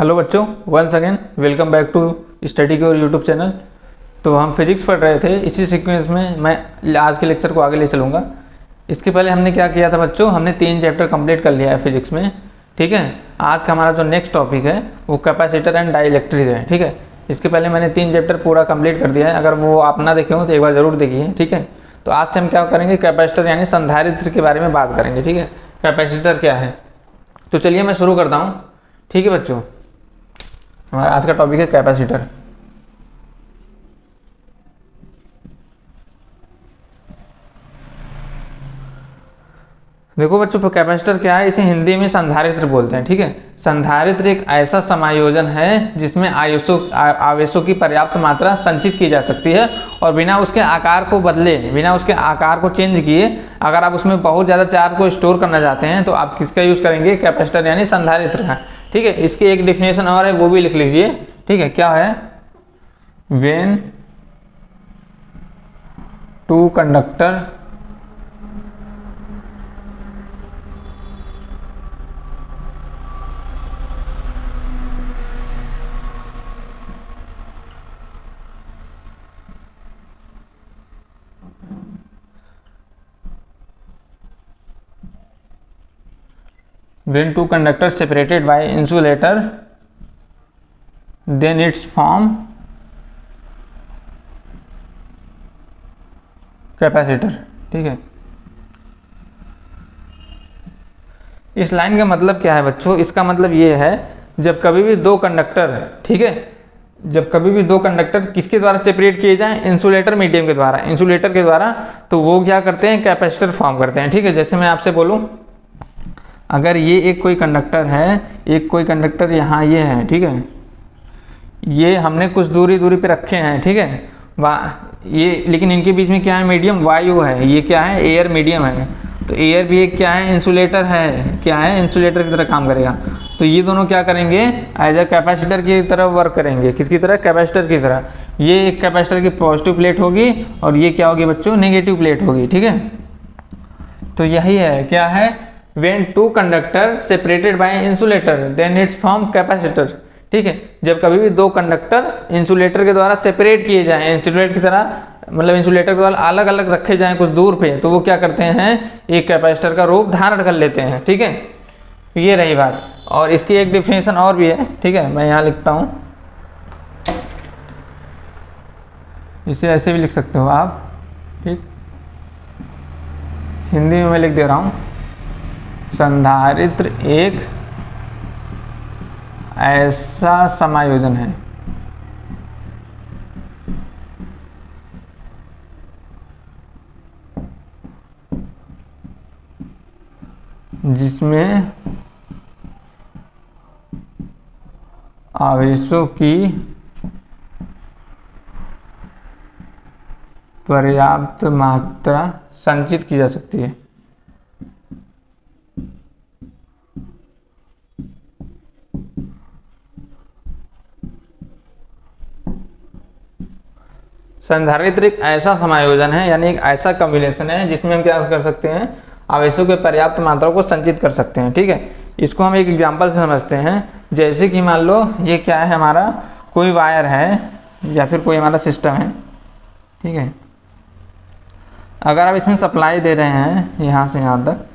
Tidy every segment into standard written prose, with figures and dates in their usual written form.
Hello बच्चों, once again welcome back to study cure YouTube channel. तो हम physics पढ़ रहे थे, इसी सीक्वेंस में मैं आज के लेक्चर को आगे ले चलूँगा। इसके पहले हमने क्या किया था बच्चों, हमने 3 चैप्टर कंप्लीट कर लिया है फिजिक्स में। ठीक है, आज का हमारा जो नेक्स्ट टॉपिक है वो कैपेसिटर एंड डाइइलेक्ट्रिक है। ठीक है, इसके पहले मैंने 3 चैप्टर पूरा कंप्लीट कर दिया है, अगर वो आप ना देखे हो तो एक बार ज़रूर देखिए। ठीक है, तो आज से हम क्या करेंगे, कैपेसिटर यानी संधारित्र के बारे में बात करेंगे। ठीक है, कैपेसिटर क्या है, तो चलिए मैं शुरू करता हूँ। ठीक है बच्चों, हमारा आज का टॉपिक है कैपेसिटर। देखो बच्चों, कैपेसिटर क्या है, इसे हिंदी में संधारित्र बोलते हैं। ठीक है, संधारित्र एक ऐसा समायोजन है जिसमें आवेशों की पर्याप्त मात्रा संचित की जा सकती है और बिना उसके आकार को बदले, बिना उसके आकार को चेंज किए, अगर आप उसमें बहुत ज़्यादा चार्ज को स्टोर करना चाहते हैं तो आप किसका यूज़ करेंगे, कैपेसिटर यानी संधारित्र का। ठीक है, इसकी एक डिफिनेशन और है, वो भी लिख लीजिए। ठीक है, क्या है, when two conductor when two conductors separated by insulator then its form capacitor. ठीक है, इस लाइन का मतलब क्या है बच्चों, इसका मतलब ये है जब कभी भी दो कंडक्टर, ठीक है, जब कभी भी दो कंडक्टर किसके द्वारा सेपरेट किए जाएं, इंसुलेटर मीडियम के द्वारा, इंसुलेटर के द्वारा, तो वो क्या करते हैं, कैपेसिटर फॉर्म करते हैं। ठीक है, जैसे मैं आपसे बोलूं, अगर ये एक कोई कंडक्टर है, एक कोई कंडक्टर यहाँ ये है, ठीक है, ये हमने कुछ दूरी पे रखे हैं। ठीक है, ये लेकिन इनके बीच में क्या है, मीडियम वायु है, ये क्या है, एयर मीडियम है। तो एयर भी एक क्या है, इंसुलेटर है, क्या है, इंसुलेटर की तरह काम करेगा। तो ये दोनों क्या करेंगे, एज अ कैपेसिटर की तरह वर्क करेंगे। किसकी तरह, कैपेसिटर की तरह। ये एक कैपेसिटर की पॉजिटिव प्लेट होगी और ये क्या होगी बच्चों, नेगेटिव प्लेट होगी। ठीक है, तो यही है, क्या है, when two conductor separated by insulator then its form capacitor। ठीक है, जब कभी भी दो कंडक्टर इंसुलेटर के द्वारा सेपरेट किए जाएं, इंसुलेटर की तरह, मतलब इंसुलेटर के द्वारा अलग अलग रखे जाएं कुछ दूर पे, तो वो क्या करते हैं, एक कैपेसिटर का रूप धारण कर लेते हैं। ठीक है, ये रही बात। और इसकी एक डिफिनेशन और भी है। ठीक है, मैं यहाँ लिखता हूँ, इसे ऐसे भी लिख सकते हो आप। ठीक, हिंदी में मैं लिख दे रहा हूँ, संधारित्र एक ऐसा समायोजन है जिसमें आवेशों की पर्याप्त मात्रा संचित की जा सकती है। संधारित्र एक ऐसा समायोजन है, यानी एक ऐसा कॉम्बिनेशन है जिसमें हम क्या कर सकते हैं, आवेशों के पर्याप्त मात्रा को संचित कर सकते हैं। ठीक है, इसको हम एक एग्जांपल से समझते हैं। जैसे कि मान लो ये क्या है, हमारा कोई वायर है या फिर कोई हमारा सिस्टम है। ठीक है, अगर आप इसमें सप्लाई दे रहे हैं यहाँ से यहाँ तक,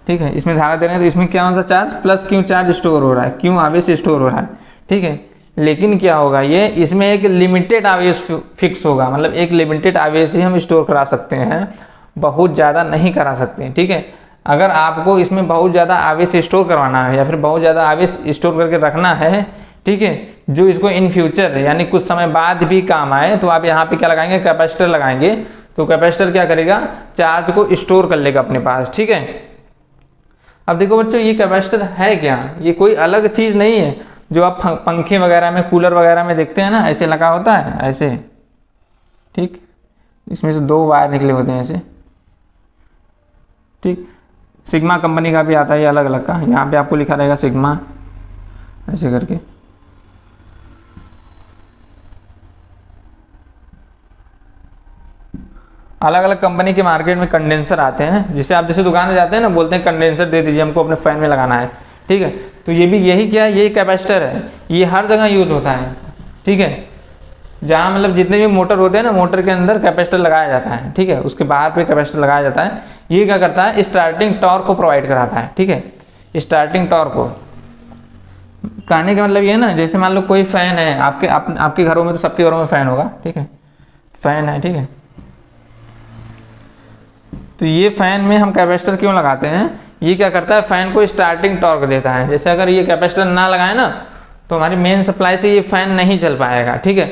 ठीक है, इसमें धारा दे रहे हैं, तो इसमें क्या सा charge, plus Q charge store हो रहा है, क्यू आवेश स्टोर हो रहा है। ठीक है, लेकिन क्या होगा, ये इसमें एक लिमिटेड आवेश फिक्स होगा, मतलब एक लिमिटेड आवेश ही हम स्टोर करा सकते हैं, बहुत ज़्यादा नहीं करा सकते। ठीक है, अगर आपको इसमें बहुत ज़्यादा आवेश स्टोर करवाना है या फिर बहुत ज़्यादा आवेश स्टोर करके रखना है, ठीक है, जो इसको इन फ्यूचर यानी कुछ समय बाद भी काम आए, तो आप यहाँ पे क्या लगाएंगे, कैपेसिटर लगाएंगे। तो कैपेसिटर क्या करेगा, चार्ज को स्टोर कर लेगा अपने पास। ठीक है, अब देखो बच्चों, ये कैपेसिटर है क्या, ये कोई अलग चीज़ नहीं है जो आप पंखे वगैरह में, कूलर वगैरह में देखते हैं ना, ऐसे लगा होता है, ऐसे। ठीक, इसमें से 2 वायर निकले होते हैं ऐसे। ठीक, सिग्मा कंपनी का भी आता है ये अलग अलग का, यहाँ पे आपको लिखा रहेगा सिग्मा, ऐसे करके। अलग अलग कंपनी के मार्केट में कंडेंसर आते हैं, जिसे आप जैसे दुकान में जाते हैं ना, बोलते हैं कंडेंसर दे दीजिए हमको, अपने फैन में लगाना है। ठीक है, तो ये भी यही क्या है, यही कैपेसिटर है, ये हर जगह यूज होता है, ठीक है। जहाँ मतलब जितने भी मोटर होते हैं ना, मोटर के अंदर कैपेसिटर लगाया जाता है, ठीक है, उसके बाहर पे कैपेसिटर लगाया जाता है। ये क्या करता है, स्टार्टिंग टॉर्क को प्रोवाइड कराता है, ठीक है, स्टार्टिंग टॉर्क को। कहने का मतलब ये है ना, जैसे मान लो कोई फैन है आपके घरों में, तो सबके घरों में फैन होगा, ठीक है, फैन है, ठीक है। तो ये फैन में हम कैपेसिटर क्यों लगाते हैं, ये क्या करता है, फैन को स्टार्टिंग टॉर्क देता है। जैसे अगर ये कैपेसिटर ना लगाए ना, तो हमारी मेन सप्लाई से ये फैन नहीं चल पाएगा, ठीक है।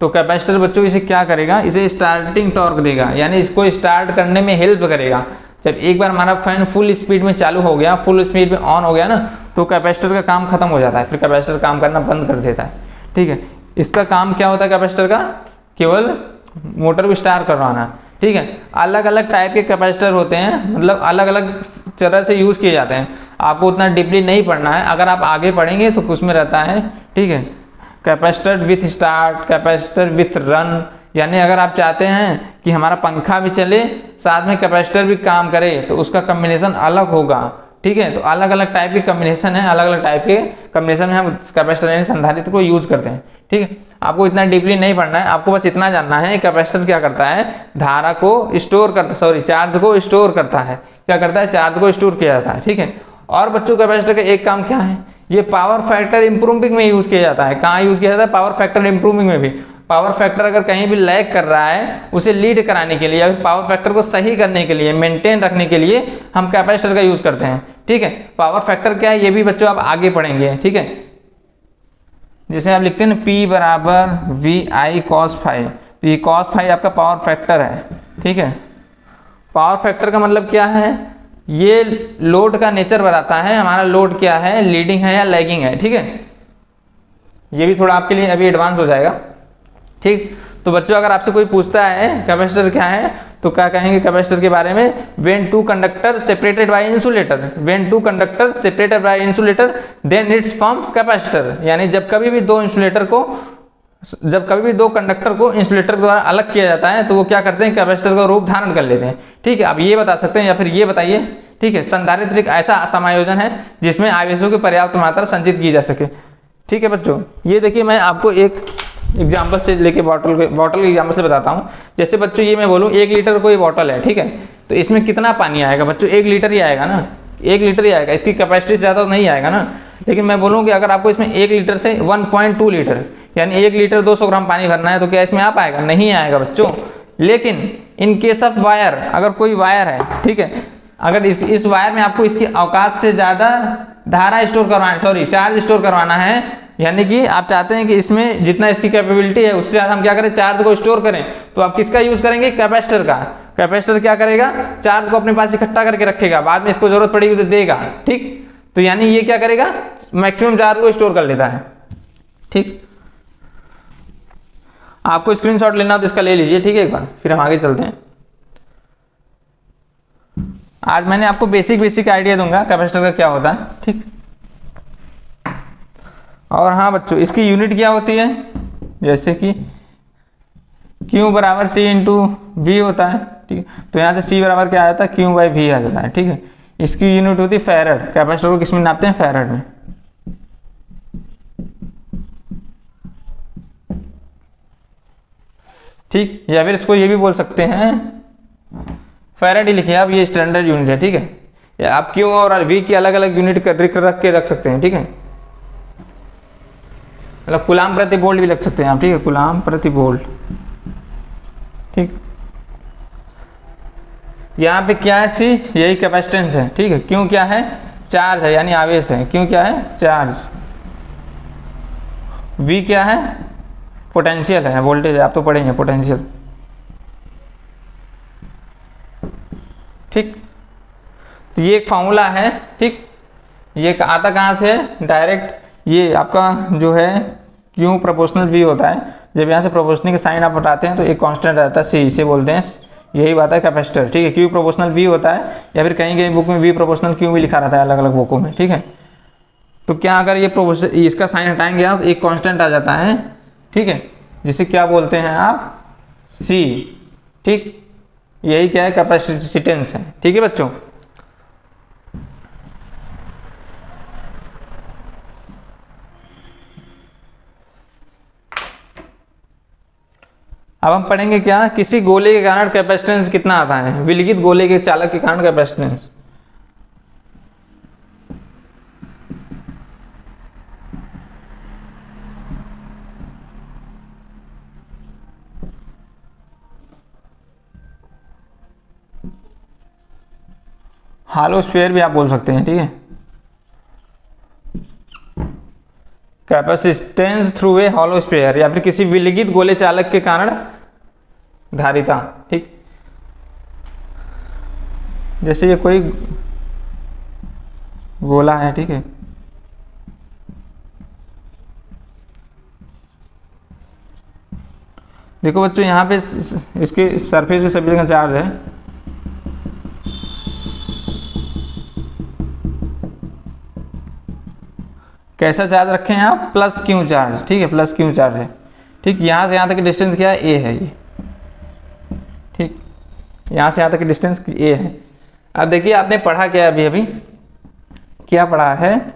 तो कैपेसिटर बच्चों इसे क्या करेगा, इसे स्टार्टिंग टॉर्क देगा, यानी इसको स्टार्ट करने में हेल्प करेगा। जब एक बार हमारा फैन फुल स्पीड में चालू हो गया, फुल स्पीड में ऑन हो गया ना, तो कैपेसिटर का काम खत्म हो जाता है, फिर कैपेसिटर काम करना बंद कर देता है, ठीक है। इसका काम क्या होता है कैपेसिटर का, केवल मोटर को स्टार्ट करवाना, ठीक है। अलग अलग टाइप के कैपेसिटर होते हैं, मतलब अलग अलग तरह से यूज़ किए जाते हैं। आपको उतना डीपली नहीं पढ़ना है, अगर आप आगे पढ़ेंगे तो उसमें रहता है, ठीक है, capacitor with start, capacitor with run, यानी अगर आप चाहते हैं कि हमारा पंखा भी चले साथ में कैपेसिटर भी काम करे, तो उसका कम्बिनेशन अलग होगा, ठीक है। तो अलग अलग टाइप के कम्बिनेशन है, अलग अलग टाइप के कम्बिनेशन में हम कैपेसिटर यानी संधारित्र को यूज करते हैं, ठीक है। आपको इतना डीपली नहीं पढ़ना है, आपको बस इतना जानना है कैपेसिटर क्या करता है, धारा को स्टोर करता, सॉरी चार्ज को स्टोर करता है। क्या करता है, चार्ज को स्टोर किया जाता है, ठीक है। और बच्चों कैपेसिटर का एक काम क्या है, ये पावर फैक्टर इंप्रूविंग में यूज किया जाता है। कहाँ यूज किया जाता है, पावर फैक्टर इंप्रूविंग में भी। पावर फैक्टर अगर कहीं भी लैग कर रहा है, उसे लीड कराने के लिए या फिर पावर फैक्टर को सही करने के लिए, मेंटेन रखने के लिए हम कैपेसिटर का यूज करते हैं, ठीक है। पावर फैक्टर क्या है, ये भी बच्चों आप आगे पढ़ेंगे, ठीक है। जैसे आप लिखते हैं ना P बराबर VI cos फाई, तो ये cos फाई आपका पावर फैक्टर है, ठीक है। पावर फैक्टर का मतलब क्या है, ये लोड का नेचर बताता है, हमारा लोड क्या है, लीडिंग है या लैगिंग है, ठीक है। ये भी थोड़ा आपके लिए अभी एडवांस हो जाएगा, ठीक। तो बच्चों अगर आपसे कोई पूछता है कैपेसिटर क्या है, तो क्या कहेंगे कैपेसिटर के बारे में, when two conductor separated by insulator, when two conductor separated by insulator then its form capacitor. यानी जब कभी भी दो कंडक्टर को इंसुलेटर द्वारा अलग किया जाता है, तो वो क्या करते हैं, कैपेसिटर का रूप धारण कर लेते हैं, ठीक है। आप ये बता सकते हैं या फिर ये बताइए, ठीक है, संधारित्र एक ऐसा समायोजन है जिसमें आवेशों की पर्याप्त मात्रा संचित की जा सके, ठीक है बच्चों। ये देखिए मैं आपको एक एग्जाम्पल से लेके बॉटल के एग्जाम्पल से बताता हूँ। जैसे बच्चों ये मैं बोलूँ 1 लीटर कोई बॉटल है, ठीक है, तो इसमें कितना पानी आएगा बच्चों, 1 लीटर ही आएगा ना, 1 लीटर ही आएगा, इसकी कैपेसिटी से ज़्यादा तो नहीं आएगा ना। लेकिन मैं बोलूँ कि अगर आपको इसमें 1 लीटर से 1.2 लीटर यानी 1 लीटर 200 ग्राम पानी भरना है, तो क्या इसमें आ पाएगा, नहीं आएगा बच्चों। लेकिन इन केस ऑफ वायर, अगर कोई वायर है, ठीक है, अगर इस वायर में आपको इसकी औकात से ज़्यादा धारा स्टोर करवाना, सॉरी चार्ज स्टोर करवाना है, यानी कि आप चाहते हैं कि इसमें जितना इसकी कैपेबिलिटी है उससे ज़्यादा हम क्या करें, चार्ज को स्टोर करें, तो आप किसका यूज़ करेंगे, कैपेसिटर का। कैपेसिटर क्या करेगा, चार्ज को अपने पास इकट्ठा करके रखेगा, बाद में इसको जरूरत पड़ेगी तो देगा, ठीक। तो यानी ये क्या करेगा, मैक्सिमम चार्ज को स्टोर कर लेता है, ठीक। आपको स्क्रीनशॉट लेना हो तो इसका ले लीजिए, ठीक है, एक बार, फिर हम आगे चलते हैं। आज मैंने आपको बेसिक आइडिया दूंगा कैपेसिटर का क्या होता है, ठीक। और हाँ बच्चों, इसकी यूनिट क्या होती है, जैसे कि Q बराबर C इंटू V होता है, ठीक है। तो यहाँ से C बराबर क्या आ जाता है, Q बाई V आ जाता है, ठीक है। इसकी यूनिट होती है फैरड। कैपेसिटर को किस में नापते हैं, फैरड में, ठीक। या फिर इसको ये भी बोल सकते हैं, फैरड ही लिखिए आप, ये स्टैंडर्ड यूनिट है, ठीक है। या आप Q और V की अलग अलग यूनिट रख के रख सकते हैं, ठीक है। मतलब कूलाम प्रति वोल्ट भी लग सकते हैं आप, ठीक है, कूलाम प्रति वोल्ट, ठीक। यहाँ पे क्या है, सी यही कैपेसिटेंस है, ठीक है। क्यों क्या है, चार्ज है यानी आवेश है, क्यों क्या है, चार्ज। वी क्या है, पोटेंशियल है, वोल्टेज है, आप तो पढ़ेंगे पोटेंशियल, ठीक। तो ये एक फार्मूला है, ठीक। ये आता कहाँ से है, डायरेक्ट ये आपका जो है Q प्रोपोर्शनल V होता है। जब यहाँ से प्रोपोर्शनल के साइन आप हटाते हैं तो एक कांस्टेंट रहता है C, इसे बोलते हैं, यही बात है कैपेसिटर, ठीक है। Q प्रोपोर्शनल V होता है, या फिर कहीं बुक में V प्रोपोर्शनल Q भी लिखा रहता है अलग अलग बुकों में, ठीक है। तो क्या अगर ये प्रोपोर्शनल इसका साइन हटाएंगे आप, एक कांस्टेंट आ जाता है, ठीक है, जिसे क्या बोलते हैं आप, C, ठीक। यही क्या है, कैपेसिटेंस है, ठीक है बच्चों। अब हम पढ़ेंगे क्या, किसी गोले के कारण कैपेसिटेंस कितना आता है, विलगित गोले के चालक के कारण कैपेसिटेंस। हालो स्फीयर भी आप बोल सकते हैं, ठीक है। Capacitance through a hollow sphere, या फिर किसी विलगित गोले चालक के कारण धारिता, ठीक। जैसे ये कोई गोला है, ठीक है, देखो बच्चों यहाँ पे इसके सरफेस पे सभी जगह चार्ज है, कैसा चार्ज रखे हैं आप, प्लस क्यू चार्ज, ठीक है, प्लस क्यू चार्ज है, ठीक। यहाँ से यहाँ तक की डिस्टेंस क्या है, ए है ये, ठीक, यहाँ से यहाँ तक की डिस्टेंस ए है। अब देखिए आपने पढ़ा क्या अभी अभी, क्या पढ़ा है,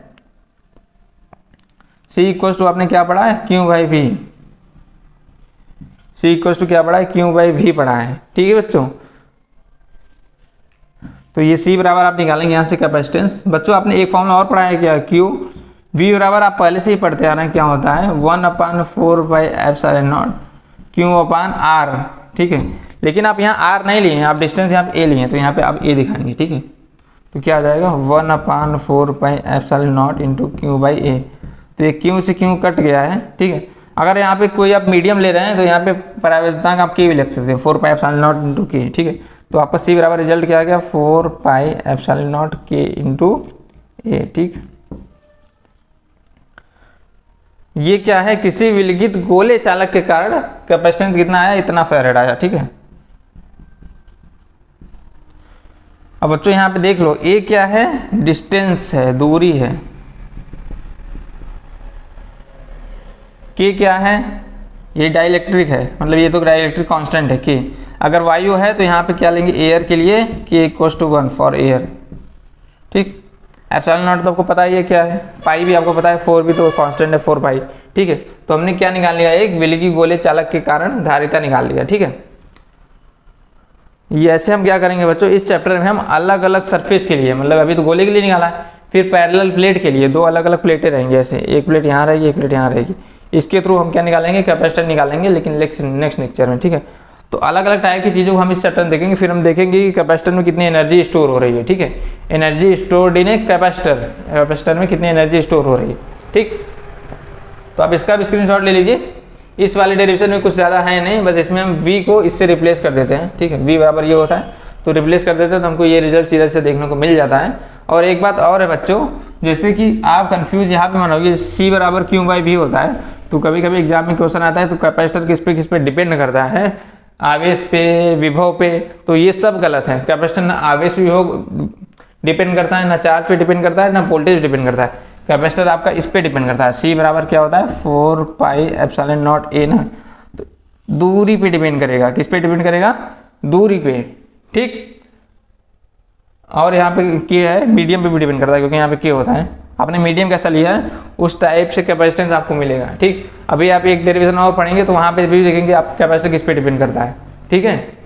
C इक्वल टू आपने क्या पढ़ा है, Q by V, C equal to क्या पढ़ा है, Q बाई वी पढ़ा है, ठीक है बच्चों। तो ये C बराबर आप निकालेंगे यहाँ से कैपेसिटेंस। बच्चों आपने एक फॉर्मूला और पढ़ा है क्या, Q V बराबर आप पहले से ही पढ़ते आ रहे हैं, क्या होता है 1/4/ε0 Q/R, ठीक है। लेकिन आप यहाँ R नहीं लिए हैं, आप डिस्टेंस यहाँ पे A लिए हैं, तो यहाँ पे आप A दिखाएंगे, ठीक है। तो क्या आ जाएगा 1/4/ε0 इंटू Q/A। तो ये Q से Q कट गया है, ठीक है। अगर यहाँ पे कोई आप मीडियम ले रहे हैं तो यहाँ पे प्रायिकतांक आप K भी लिख सकते हैं, 4πε0 इंटू K, ठीक है। तो आपका C बराबर रिजल्ट क्या आ गया, 4πε0 K इंटू A, ठीक। ये क्या है, किसी विलगित गोले चालक के कारण कैपेसिटेंस कितना आया, इतना फैराड आया, ठीक है। अब बच्चों यहाँ पे देख लो, ए क्या है, डिस्टेंस है, दूरी है, के क्या है, ये डाइलेक्ट्रिक है, मतलब ये तो डाइलेक्ट्रिक कांस्टेंट है के। अगर वायु है तो यहाँ पे क्या लेंगे, एयर के लिए के इक्वल टू 1 फॉर एयर, ठीक। एप्सिलॉन नॉट तो आपको पता ही है क्या है, पाई भी आपको पता है, 4 भी तो कांस्टेंट है 4 पाई, ठीक है। तो हमने क्या निकाल लिया, एक विलगित गोले चालक के कारण धारिता निकाल लिया, ठीक है। ये ऐसे हम क्या करेंगे बच्चों, इस चैप्टर में हम अलग अलग सरफेस के लिए, मतलब अभी तो गोले के लिए निकाला है, फिर पैरेलल प्लेट के लिए दो अलग अलग प्लेटें रहेंगी, ऐसे एक प्लेट यहाँ रहेगी, एक प्लेट यहाँ रहेगी, इसके थ्रू हम क्या निकालेंगे, कैपेसिटर निकालेंगे, लेकिन नेक्स्ट लेक्चर में, ठीक है। तो अलग अलग टाइप की चीज़ों को हम इस चैप्टर में देखेंगे, फिर हम देखेंगे कि कैपेसिटर में कितनी एनर्जी स्टोर हो रही है, ठीक है। Energy stored in a capacitor में कितनी एनर्जी स्टोर हो रही है, ठीक। तो आप इसका भी स्क्रीनशॉट ले लीजिए। इस वाले डेरिवेशन में कुछ ज़्यादा है नहीं, बस इसमें हम v को इससे रिप्लेस कर देते हैं, ठीक है। v बराबर ये होता है, तो रिप्लेस कर देते हैं तो हमको ये रिजल्ट सीधा से देखने को मिल जाता है। और एक बात और है बच्चों, जैसे कि आप कंफ्यूज यहाँ पे मनोगे, C बराबर Q बाई V होता है, तो कभी कभी एग्जाम में क्वेश्चन आता है तो कैपेसिटर किस पे डिपेंड करता है, आवेश पे, विभव पे, तो ये सब गलत है। कैपेसिटर ना आवेश विभव डिपेंड करता है, ना चार्ज पे डिपेंड करता है, ना वोल्टेज डिपेंड करता है। कैपेसिटर आपका इस पे डिपेंड करता है। C बराबर क्या होता है 4πε0 A ना, तो दूरी पे डिपेंड करेगा, किस पे डिपेंड करेगा, दूरी पे, ठीक। और यहाँ पे K है, मीडियम पे भी डिपेंड करता है, क्योंकि यहाँ पे K होता है। आपने मीडियम कैसा लिया है उस टाइप से कैपेसिटेंस आपको मिलेगा, ठीक। अभी आप एक डेरिवेशन और पढ़ेंगे तो वहाँ पे भी देखेंगे आप कैपेसिटर किस पे डिपेंड करता है, ठीक है।